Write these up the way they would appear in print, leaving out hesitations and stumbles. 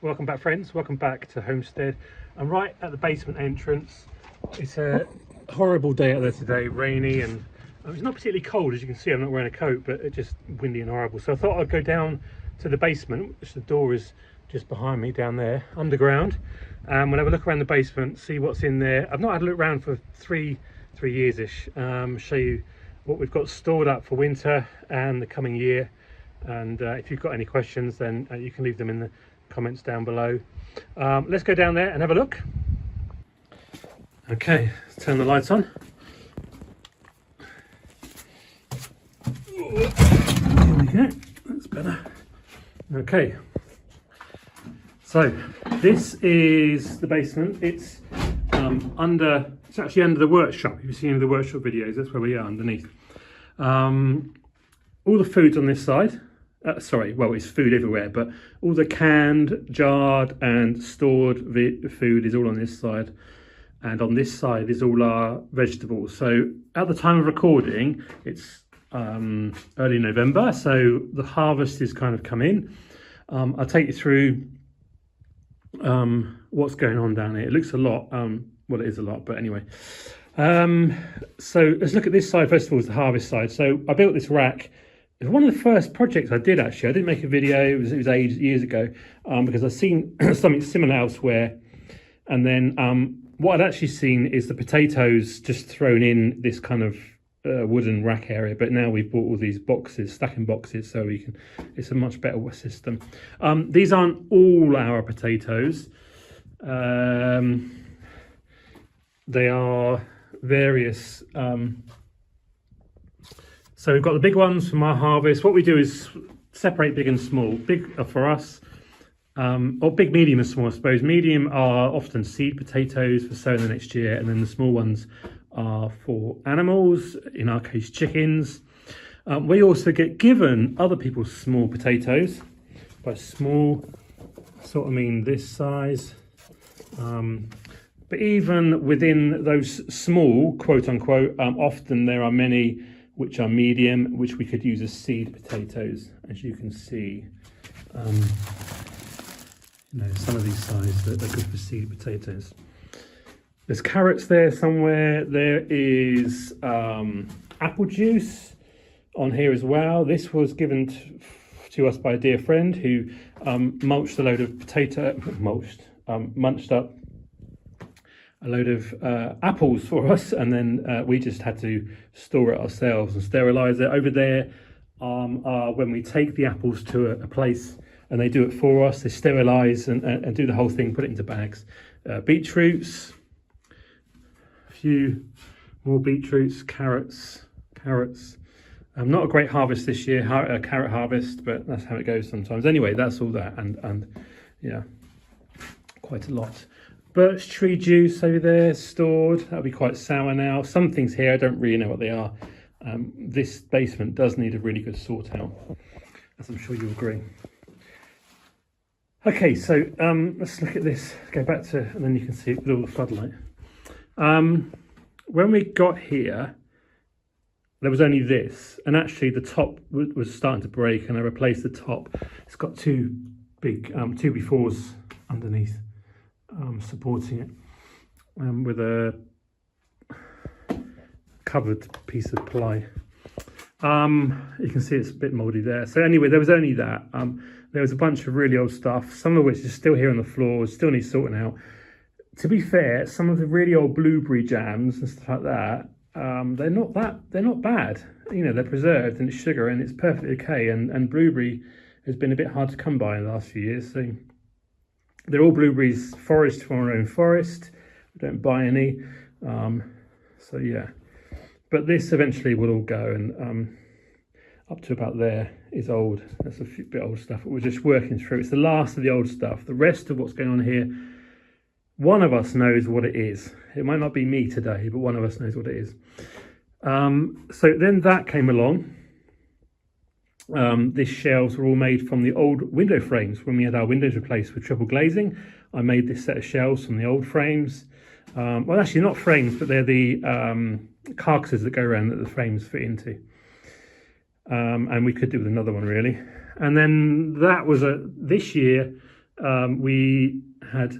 Welcome back, friends. Welcome back to Homestead. I'm right at the basement entrance. It's a horrible day out there today, rainy, and it's not particularly cold. As you can see, I'm not wearing a coat, but it's just windy and horrible. So I thought I'd go down to the basement, which the door is just behind me down there, underground. We'll have a look around the basement, see what's in there. I've not had a look around for three years-ish. Show you what we've got stored up for winter and the coming year. And if you've got any questions, then you can leave them in the comments down below. Let's go down there and have a look. Okay, let's turn the lights on. Here we go, that's better. Okay, so this is the basement. It's it's actually under the workshop. If you've seen the workshop videos, that's where we are underneath. All the food's on this side. Well, it's food everywhere, but all the canned, jarred and stored food is all on this side. And on this side is all our vegetables. So at the time of recording, it's early November, so the harvest is kind of come in. I'll take you through what's going on down here. It looks a lot, well, it is a lot, but anyway. So let's look at this side. First of all, is the harvest side. So I built this rack. It was one of the first projects I did, actually. I didn't make a video, it was years ago, because I've seen something similar elsewhere. And then what I'd actually seen is the potatoes just thrown in this kind of wooden rack area. But now we've bought all these boxes, stacking boxes, so it's a much better system. These aren't all our potatoes. They are various... So we've got the big ones from our harvest. What we do is separate big and small. Big are for us, or big, medium and small, I suppose. Medium are often seed potatoes for sowing the next year, and then the small ones are for animals, in our case chickens. We also get given other people's small potatoes. By small, I sort of mean this size. But even within those small, quote unquote, often there are many which are medium, which we could use as seed potatoes, as you can see. Some of these sizes that are good for seed potatoes. There's carrots there somewhere. There is apple juice on here as well. This was given to us by a dear friend who mulched a load of munched up a load of apples for us, and then we just had to store it ourselves and sterilize it. Over there when we take the apples to a place and they do it for us, they sterilize and do the whole thing, put it into bags. Beetroots, a few more beetroots, carrots. Not a great harvest this year, carrot harvest, but that's how it goes sometimes. Anyway, that's all that, and yeah, quite a lot. Birch tree juice over there stored. That'll be quite sour now. Some things here I don't really know what they are. This basement does need a really good sort out, as I'm sure you'll agree. Okay, so let's look at this. Go back to, and then you can see it with all the floodlight. When we got here, there was only this, and actually the top was starting to break, and I replaced the top. It's got two big 2x4s underneath. Supporting it with a covered piece of ply. You can see it's a bit mouldy there. So anyway, there was only that. There was a bunch of really old stuff, some of which is still here on the floor, still needs sorting out. To be fair, some of the really old blueberry jams and stuff like that, they're not bad. They're preserved and it's sugar and it's perfectly okay. And blueberry has been a bit hard to come by in the last few years. So they're all blueberries foraged from our own forest. We don't buy any. So yeah, but this eventually will all go, and up to about there is old. That's a bit old stuff, but we're just working through. It's the last of the old stuff. The rest of what's going on here, one of us knows what it is. It might not be me today, but one of us knows what it is. So then that came along. These shelves were all made from the old window frames. When we had our windows replaced with triple glazing, I made this set of shelves from the old frames. Well, actually not frames, but they're the carcasses that go around that the frames fit into. And we could do with another one really. And then that was this year, We had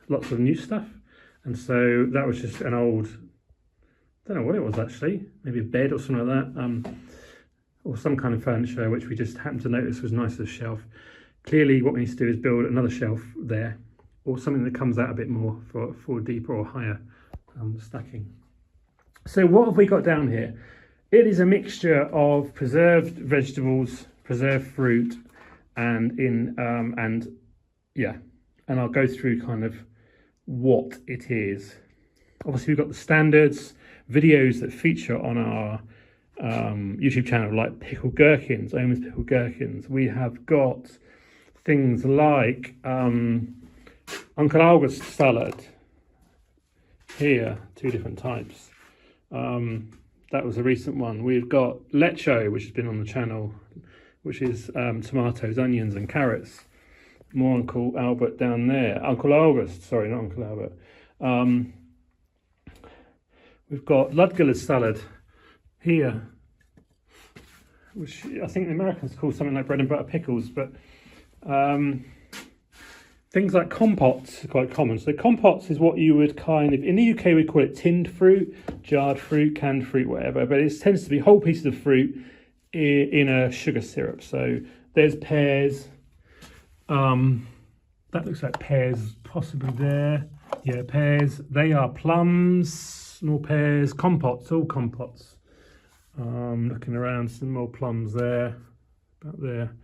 lots of new stuff, and so that was just an old, I don't know what it was actually, maybe a bed or something like that, or some kind of furniture which we just happened to notice was nice as a shelf. Clearly what we need to do is build another shelf there, or something that comes out a bit more for deeper or higher stacking. So what have we got down here? It is a mixture of preserved vegetables, preserved fruit, and I'll go through kind of what it is. Obviously we've got the standards, videos that feature on our YouTube channel, like pickled gherkins, Omen's pickled gherkins. We have got things like Uncle August salad. Here, 2 different types. That was a recent one. We've got lecho, which has been on the channel, which is tomatoes, onions and carrots. More Uncle Albert down there. Uncle August, sorry, not Uncle Albert. We've got Ludger's salad here, which I think the Americans call something like bread and butter pickles, but things like compotes are quite common. So compotes is what you would kind of, in the UK we call it tinned fruit, jarred fruit, canned fruit, whatever, but it tends to be whole pieces of fruit in a sugar syrup. So there's pears, that looks like pears possibly there. Yeah, pears. They are plums, small pears, compotes, all compotes. Looking around, some more plums there, about there.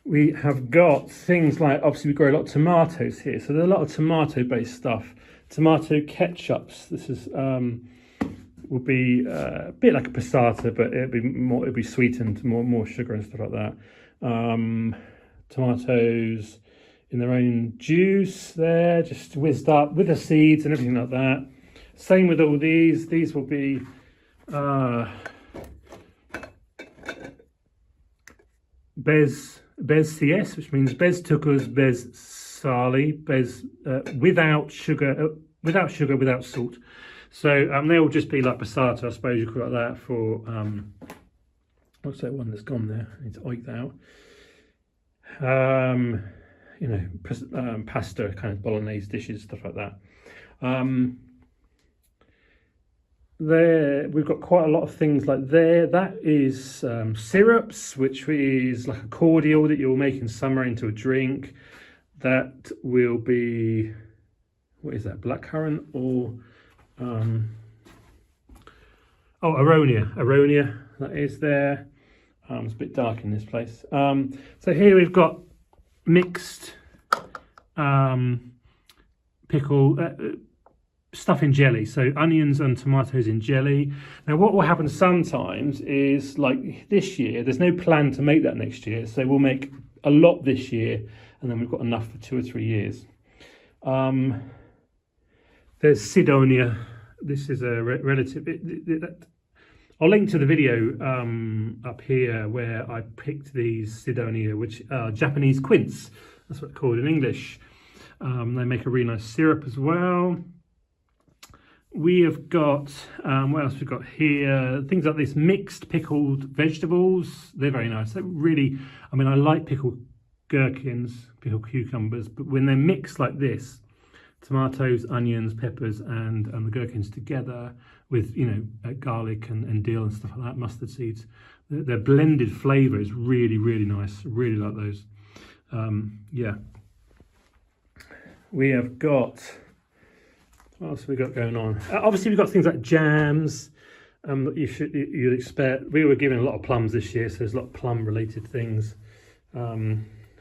We have got things like, obviously we grow a lot of tomatoes here, so there's a lot of tomato-based stuff. Tomato ketchups. This is will be a bit like a passata, but it'll be sweetened, more sugar and stuff like that. Tomatoes in their own juice there, just whizzed up with the seeds and everything like that. Same with all these. These will be bez CS, which means bez tukas, bez sali, bez without sugar, without salt. So they will just be like passata, I suppose you call it like that for what's that one that's gone there? I need to oink that out. Pasta, kind of bolognese dishes, stuff like that. There we've got quite a lot of things like there. That is syrups, which is like a cordial that you'll make in summer into a drink. That will be, what is that, blackcurrant or aronia, that is there. It's a bit dark in this place. So here we've got mixed pickle stuff in jelly, so onions and tomatoes in jelly. Now what will happen sometimes is, like this year, there's no plan to make that next year, so we'll make a lot this year and then we've got enough for 2 or 3 years. There's Sidonia. This is a relative. I'll link to the video up here where I picked these Sidonia, which are Japanese quince. That's what it's called in English. They make a really nice syrup as well. We have got, what else we've got here? Things like this, mixed pickled vegetables. They're very nice. They're really, I mean, I like pickled gherkins, pickled cucumbers, but when they're mixed like this, tomatoes, onions, peppers, and the gherkins together with, garlic and dill and stuff like that, mustard seeds, their blended flavour is really, really nice. Really like those. Yeah. We have got, what else have we got going on? Obviously, we've got things like jams that you'd expect. We were given a lot of plums this year, so there's a lot of plum-related things.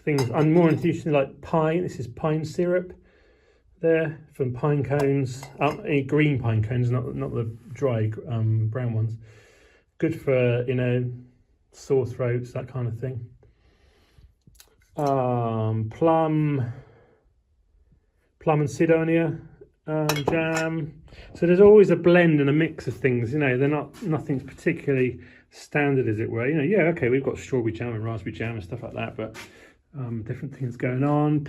Things I'm more enthusiastic like pine. This is pine syrup there from pine cones, green pine cones, not the dry brown ones. Good for sore throats, that kind of thing. Plum and Sidonia jam. So there's always a blend and a mix of things. Nothing's particularly standard, as it were. Okay, we've got strawberry jam and raspberry jam and stuff like that, but different things going on.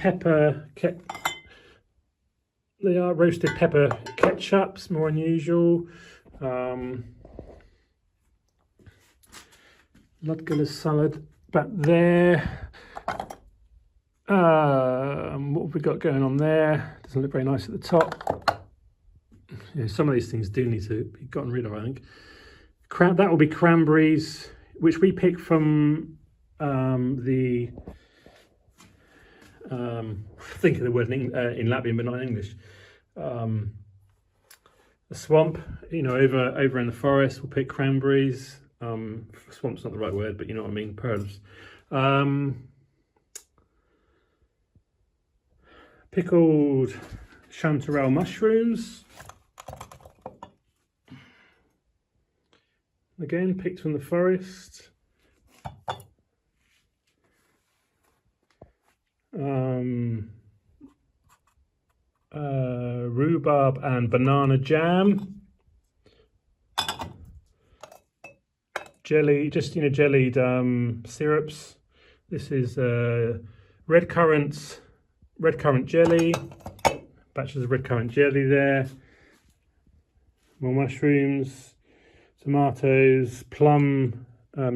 They are roasted pepper ketchups, more unusual. Ludger's salad back there. What have we got going on there? Doesn't look very nice at the top. Yeah, some of these things do need to be gotten rid of, I think. That will be cranberries, which we pick from the think of the word in Latvian, but not in English. A swamp, you know, over in the forest, we'll pick cranberries. Swamp's not the right word, but you know what I mean. Pearls. Pickled chanterelle mushrooms. Again, picked from the forest. Rhubarb and banana jam. Jelly, just, you know, jellied syrups. This is red currant jelly. Batches of red currant jelly there. More mushrooms, tomatoes, plum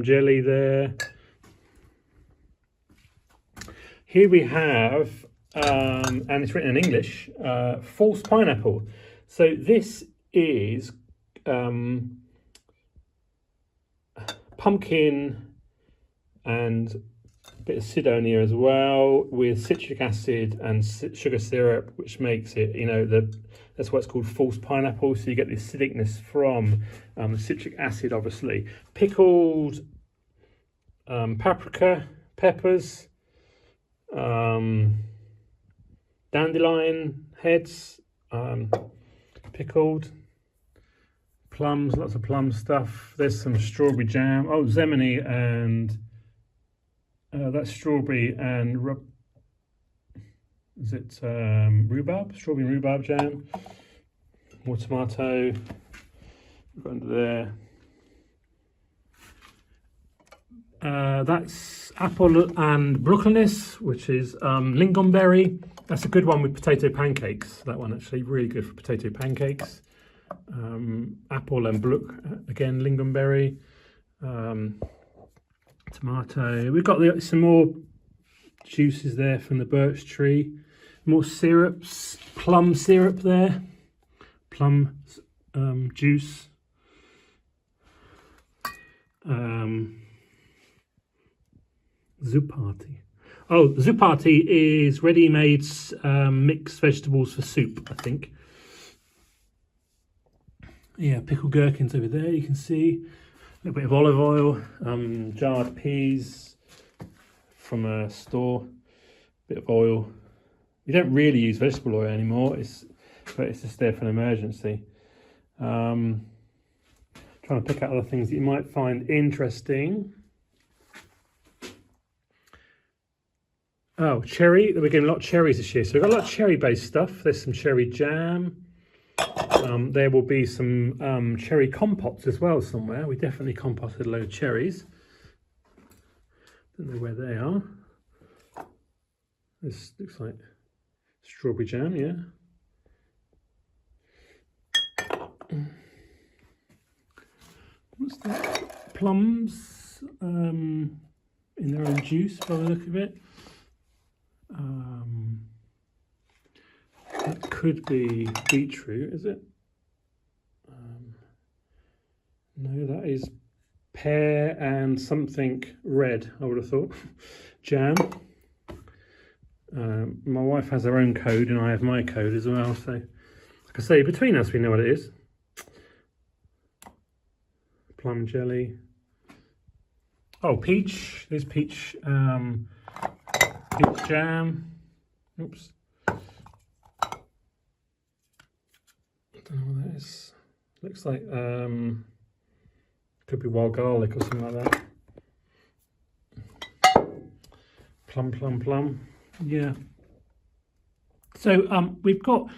jelly there. Here we have, and it's written in English, false pineapple. So this is pumpkin and a bit of Sidonia as well, with citric acid and sugar syrup, which makes it, you know, that's why it's called false pineapple. So you get the acidicness from the citric acid, obviously. Pickled paprika, peppers, dandelion heads, pickled plums, lots of plum stuff. There's some strawberry jam. Oh, zemony, and that's strawberry and rhubarb? Strawberry and rhubarb jam. More tomato. Go under there. That's apple and broccolinis, which is lingonberry. That's a good one with potato pancakes. That one actually really good for potato pancakes. Apple and again lingonberry. Tomato. We've got some more juices there from the birch tree. More syrups. Plum syrup there. Plum juice. Zupati. Oh, zupati is ready-made mixed vegetables for soup, I think. Yeah, pickled gherkins over there, you can see. A little bit of olive oil, jarred peas from a store, bit of oil. You don't really use vegetable oil anymore, but it's just there for an emergency. Trying to pick out other things that you might find interesting. Oh, cherry. We're getting a lot of cherries this year. So we've got a lot of cherry-based stuff. There's some cherry jam. There will be some cherry compotes as well somewhere. We definitely composted a load of cherries. Don't know where they are. This looks like strawberry jam, yeah. What's that? Plums in their own juice by the look of it. That could be beetroot, is it? No, that is pear and something red, I would have thought. Jam. My wife has her own code and I have my code as well. So, like I say, between us, we know what it is. Plum jelly. Oh, peach. There's peach. Peach jam. Oops. I don't know what that is. Looks like could be wild garlic or something like that. Plum. Yeah. So we've got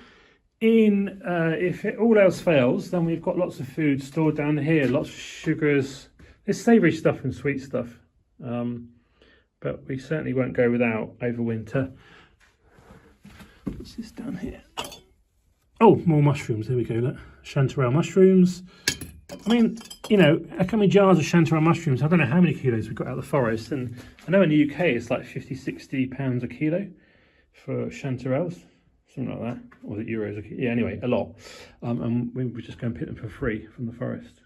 if all else fails, then we've got lots of food stored down here. Lots of sugars. There's savoury stuff and sweet stuff. But we certainly won't go without over winter. What's this down here? Oh, more mushrooms. There we go. Look. Chanterelle mushrooms. I mean, you know, how many jars of chanterelle mushrooms? I don't know how many kilos we got out of the forest. And I know in the UK it's like 50, 60 pounds a kilo for chanterelles, something like that. Or was it euros? Yeah, anyway, a lot. And we would just go and pick them for free from the forest.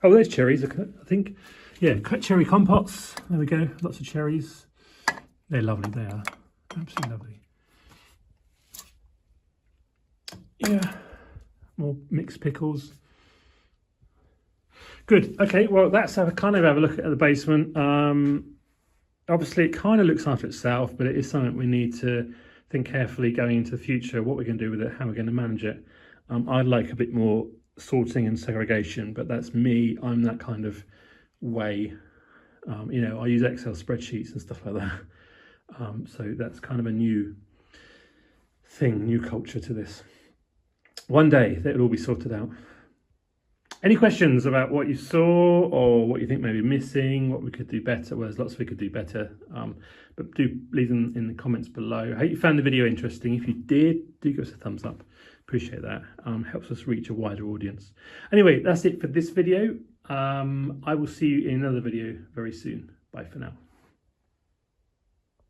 Oh, there's cherries, I think. Yeah, cherry compotes. There we go. Lots of cherries. They're lovely. They are absolutely lovely. Yeah, more mixed pickles. Good. Okay. Well, that's kind of have a look at the basement. Obviously, it kind of looks after itself, but it is something we need to think carefully going into the future. What we're going to do with it, how we're going to manage it. I'd like a bit more sorting and segregation, but that's me. I'm that kind of way. You know, I use Excel spreadsheets and stuff like that. So that's kind of a new thing, new culture to this. One day it'll all be sorted out. Any questions about what you saw or what you think may be missing, what we could do better? Well, there's lots we could do better, but do leave them in the comments below. I hope you found the video interesting. If you did, do give us a thumbs up. Appreciate that. Helps us reach a wider audience. Anyway, that's it for this video. I will see you in another video very soon. Bye for now.